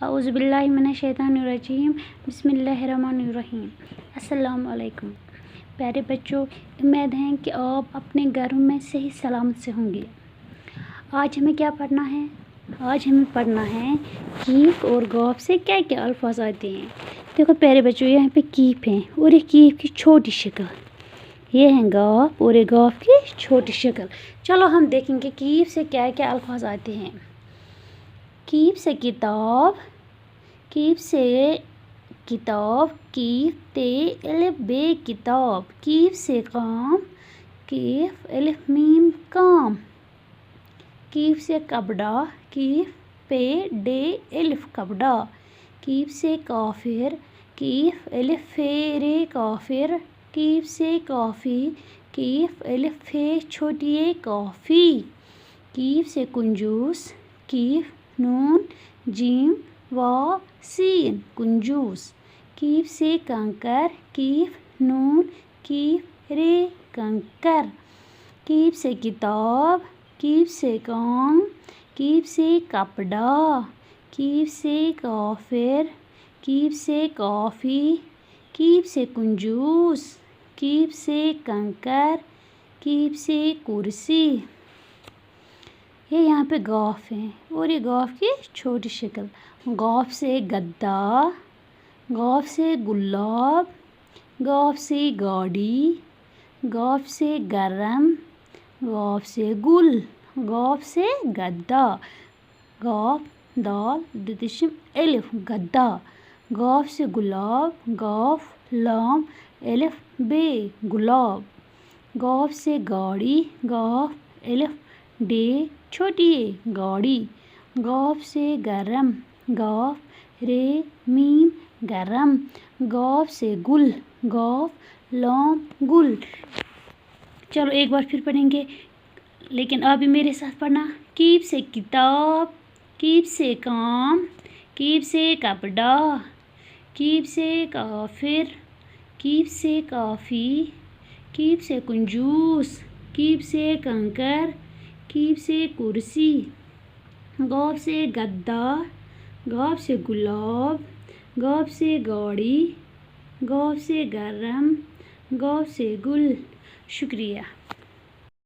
अऊज़ु बिल्लाहि मिनश शैतानिर्रजीम बिस्मिल्लाहिर्रहमानिर्रहीम। अस्सलामु अलैकुम प्यारे बच्चों, उम्मीद है कि आप अपने घरों में सही सलामत से होंगे। आज हमें क्या पढ़ना है? आज हमें पढ़ना है कीफ और गॉफ से क्या क्या अल्फाज आते हैं। देखो प्यारे बच्चों, यहाँ पे कीफ है और ये कीफ की छोटी शक्ल, ये है गॉफ और ये गॉफ की छोटी शक्ल। चलो हम देखेंगे कीफ से क्या क्या अल्फाज आते हैं। कीफ से किताब, कीफ से किताब, कीफ ते अलिफ बे किताब। कीफ से काम, कीफ अलिफ मीम काम। कीफ से कपड़ा, कीफ पे डे अलिफ कपड़ा। कीफ से काफिर, कीफ अलिफ फे रे काफिर। कीफ से काफ़ी, कीफ अलिफ फे छोटी ए काफ़ी। कीफ से कुंजूस, कीफ नून जीम वा सीन कुंजूस। कीफ से कंकर, कीफ नून कीफ रे कंकर। कीफ से किताब, कीफ से काम, कीफ से कपड़ा। कीफ से काफिर, कीफ से काफ़ी। कीफ से कुंजूस, कीफ से कंकर, कीफ से कुर्सी। ये यहाँ पे गॉफ है और ये गॉफ की छोटी शक्ल। गॉफ से गद्दा, गॉफ से गुलाब, गॉफ से गाड़ी, गॉफ से गरम, गॉफ से गुल, गॉफ से गद्दा। गॉफ दाल दितिशम अलिफ गद्दा। गॉफ से गुलाब, गॉफ लाम अलिफ बे गुलाब। गॉफ से गाड़ी, गॉफ अलिफ डे छोटी ए गाड़ी। गॉफ से गरम, गॉफ रे मीम गरम। गॉफ से गुल, गॉफ लाम गुल। चलो एक बार फिर पढ़ेंगे, लेकिन अभी मेरे साथ पढ़ना। कीफ से किताब, कीफ से काम, कीफ से कपड़ा। कीफ से काफिर, कीफ से काफ़ी। कीफ से कुंजूस, कीफ से कंकर, कीफ से कुर्सी। गॉफ से गद्दा, गॉफ से गुलाब, गॉफ से गाड़ी, गॉफ से गरम, गॉफ से गुल। शुक्रिया।